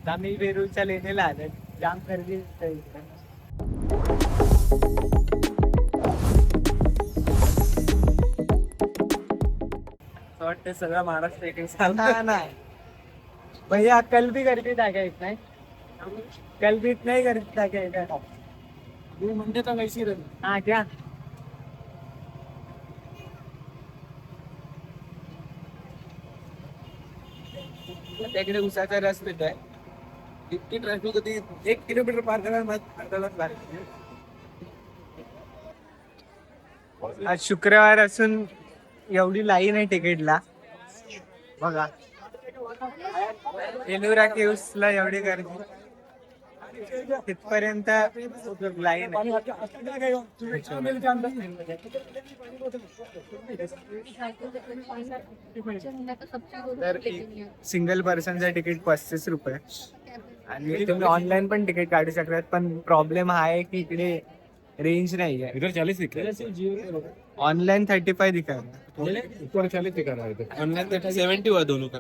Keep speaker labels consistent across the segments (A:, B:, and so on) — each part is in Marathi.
A: आम्ही वेरूळच्या लेणीला आलो. जाम गर्दी दिसते इकडे. असं वाटतं सगळं महाराष्ट्र एक चालणार नाही भैया. कल भी गर्दी जागा येत नाही. कल नाही गर्दी जागा येत. म्हणजे तर कैसी रही हा क्या त्याकडे उसाचा रस पित आहे. इतकी ट्रॅफिक होती. 1 किलोमीटर पार करायला अर्धा तास लागला. आज शुक्रवार असून एवढी लाईन आहे तिकीटला बघा. एलोरा केव्सला एवढी गर्दी. तिथपर्यंत लाईन आहे. तर सिंगल पर्सनचं तिकीट 35 रुपये. आणि तुम्ही ऑनलाईन पण तिकीट काढू शकतात. पण प्रॉब्लेम हा आहे की इकडे रेंज नाही आहे.
B: इधर 40 दिख रहा है,
A: ऑनलाइन 35 दिखा रहा
B: ऊपर 40 दिखा रहा है इधर। ऑनलाइन 70 हुआ दोनों का।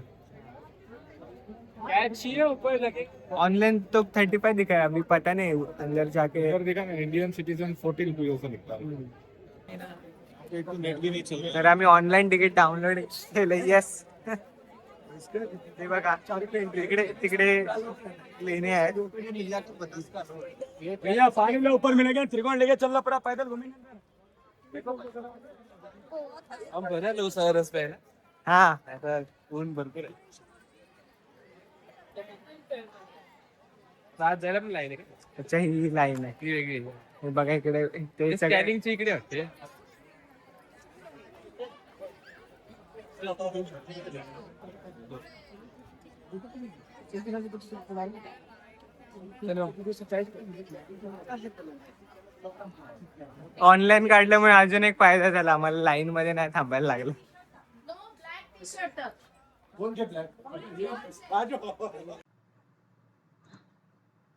A: ऑनलाइन तो 35 दिखा है. अभी पता नहीं अंदर जाके.
B: इधर देखा ना, इंडियन सिटीजन 40 रुपये ऐसा दिखता है। नेट भी नहीं चल रहा।
A: तर आम्ही ऑनलाईन तिकीट डाउनलोड केलं. येस ते बघा तिकडे तिकडे लेणे आहेत.
B: भैया पानी में ऊपर मिलेगा, त्रिकोण लेके चलना पड़ा, पैदल घूमेंगे। हम भरा लो सारस पे ना,
A: हा
B: ऐसा ऊन भरपूर आहे. सात जायला पण लाईन आहे का?
A: अच्छा ही लाईन आहे.
B: ती वेगळी आहे.
A: हे बघा इकडे ते सगळे
B: स्कॅनिंगची इकडे वाटते.
A: ऑनलाईन काढल्यामुळे अजून एक फायदा झाला आम्हाला. लाईन मध्ये नाही थांबायला लागलं.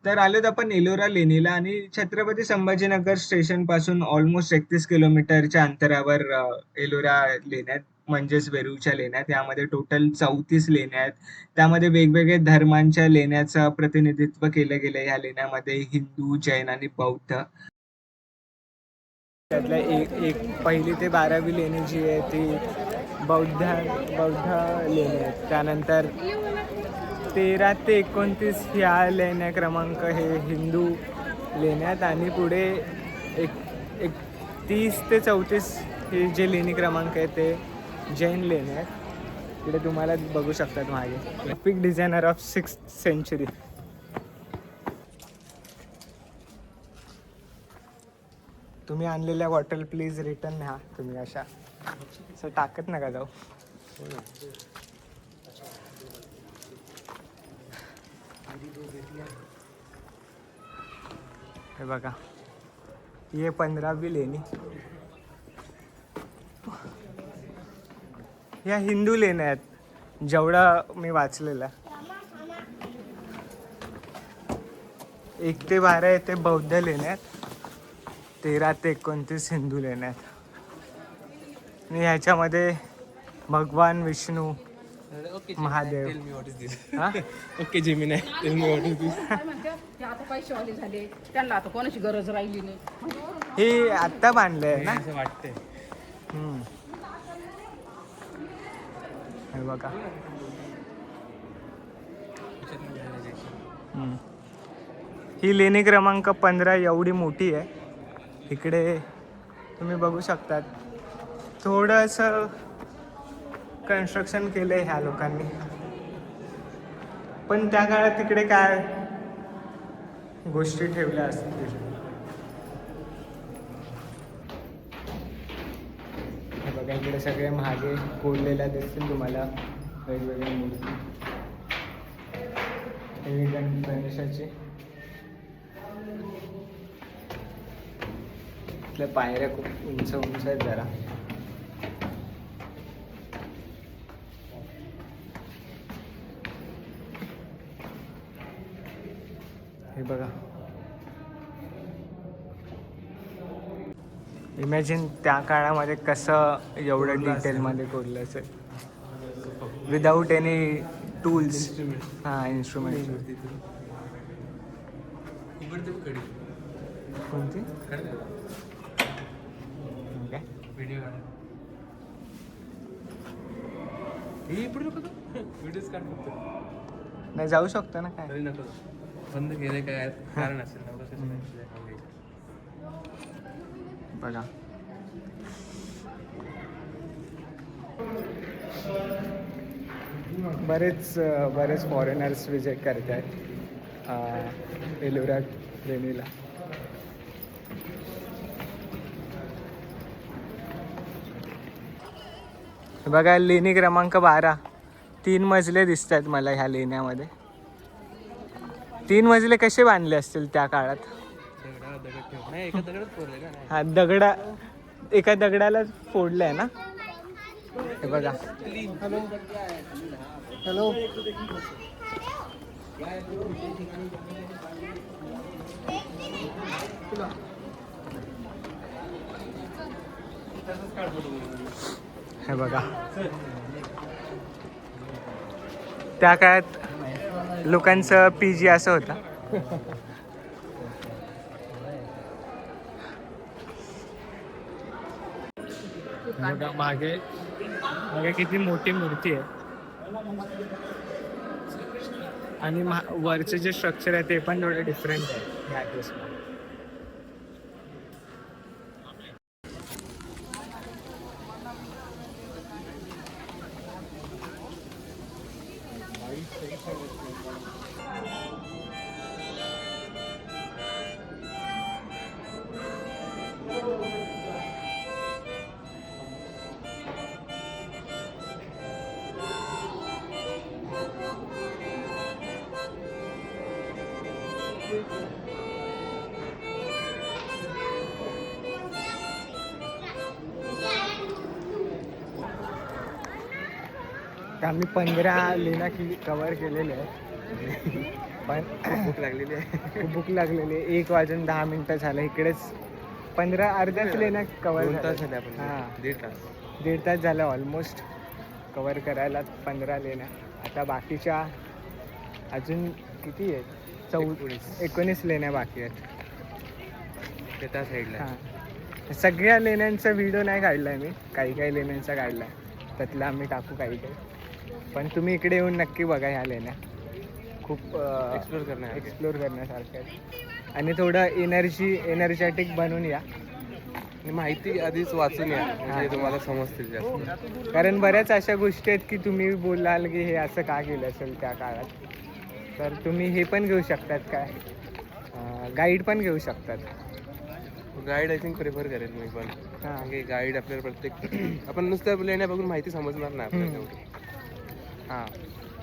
A: तर आलोत आपण एलोरा लेणीला. आणि छत्रपती संभाजीनगर स्टेशन पासून ऑलमोस्ट 31 किलोमीटरच्या अंतरावर एलोरा लेण्यात म्हणजेच वेरूळच्या लेण्यात. यामध्ये टोटल 34 लेण्या आहेत. त्यामध्ये वेगवेगळे धर्मांच्या लेण्याचं प्रतिनिधित्व केलं गेलं. या लेण्यामध्ये हिंदू, जैन आणि बौद्ध. त्यातल्या एक 1ली ते 12वी लेणी जी आहे ती बौद्ध लेणी आहेत. त्यानंतर 13 ते 29 ह्या लेण्या क्रमांक हे हिंदू लेण्यात. आणि पुढे एक 30 ते 34 हे जे लेणी क्रमांक आहे ते जैन लेणी आहेत. इकडे तुम्हाला बघू शकतात मागे. Graphic designer of 6th century. तुम्ही आणलेल्या बॉटल प्लीज रिटर्न न्या. तुम्ही अशा असं टाकत नका जाऊ. हे बघा ये 15वी लेणी. या हिंदू लेण्या आहेत जेवढं मी वाचलेलं. 1 ते 12 येते बौद्ध लेण्या आहेत. 13 ते 29 हिंदू लेण्या आहेत. आणि ह्याच्यामध्ये भगवान विष्णू, महादेव. हा
B: okay Gemini, tell me what is this.
C: ते आता पैसेवाले झाले, त्यांना आता कोणाची गरज राहिली नाही.
A: हे आत्ता बांधलंय ना.
B: असं वाटतंय.
A: हे बघा. ही लेणी क्रमांक 15 एवढी मोठी आहे. इकडे तुम्ही बघू शकतात थोडंसं कन्स्ट्रक्शन केलंय ह्या लोकांनी. पण त्या काळात तिकडे काय गोष्टी ठेवल्या असतील. हे बघा इकडे सगळे महागे कोरलेल्या दिसतील तुम्हाला वेगवेगळ्या मूर्ती. हे गणेशाची. इथल्या पायऱ्या खूप उंच उंच आहेत जरा. हे बघा. इमॅजिन त्या काळामध्ये कसं एवढं डिटेलमध्ये कोरलं असेल विदाऊट एनी टूल्स हां इन्स्ट्रुमेंट. कोणती काय नाही जाऊ शकतो ना काय
D: बंद केले काय कारण असेल
A: बघा. बरेच फॉरेनर्स विजिट करत आहेत एलोरा लेणीला. बघा लेणी क्रमांक 12. 3 मजले दिसतात मला ह्या लेण्यामध्ये. 3 मजले कसे बांधले असतील त्या काळात? हा एका दगडाला फोडलंय ना हे बघा. हॅलो हे बघा. त्या काळात लोकांचं PG असं होतं. मागे किती मोठी मूर्ती आहे आणि वरचे जे स्ट्रक्चर आहे ते पण थोडे डिफरंट आहे या ड्रेसमध्ये. आम्ही 15 लेण्या कव्हर केलेले आहेत पण
D: भूक लागलेली आहे.
A: खूप भूक लागलेली आहे. 1 वाजून 10 मिनिटं झालं इकडेच 15 अर्ध्याच लेण्या कव्हर
D: झाले आपण.
A: हां
D: 1.5
A: तास झालं ऑलमोस्ट कव्हर करायला 15 लेण्या. आता बाकीच्या अजून किती आहेत 19 लेण्या बाकी आहेत
D: त्या साईडला.
A: हां सगळ्या लेण्यांचा व्हिडिओ नाही काढला आहे मी. काही लेण्यांचा काढला आहे त्यातला आम्ही टाकू काही. पण तुम्ही इकडे येऊन नक्की बघा ह्या लेण्या. खूप एक्सप्लोर करण्यासारखं आहे आणि थोडं एनर्जेटिक बनून या.
D: माहिती आधीच वाचून या म्हणजे तुम्हाला समजतील जास्त.
A: कारण बऱ्याच अशा गोष्टी आहेत की तुम्ही बोलाल की हे असं का केलं असेल त्या काळात. तर तुम्ही हे पण घेऊ शकतात काय गाईड पण घेऊ शकतात.
D: गाईड आय थिंक प्रेफर करेल मी पण. हां गाईड आपल्याला प्रत्येक आपण नुसतं लेण्या बघून माहिती समजणार नाही आपल्याला.
A: हां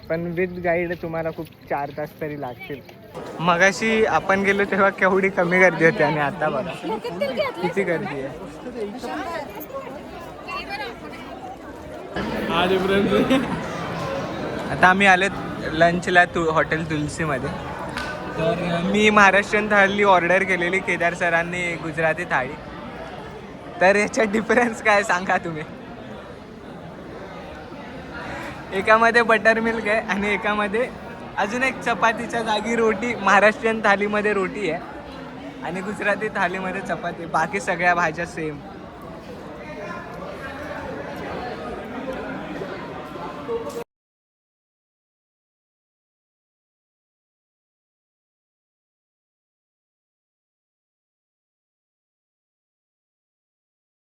A: पण विथ गाईड तुम्हाला खूप 4 तास तरी लागतील. मगाशी आपण गेलो तेव्हा केवढी कमी गर्दी होती आणि आता बघा किती गर्दी आहे. आता आम्ही आलेत लंचला हॉटेल तुलसीमध्ये. तर मी महाराष्ट्रीयन थाळी ऑर्डर केलेली. केदार सरांनी गुजराती थाळी. तर याच्यात डिफरन्स काय सांगा तुम्ही? एकामध्ये बटर मिल्क आहे आणि एकामध्ये अजून एक चपातीच्या जागी रोटी. महाराष्ट्रीयन थालीमध्ये रोटी आहे आणि गुजराती थालीमध्ये चपाती. बाकी सगळ्या भाज्या सेम.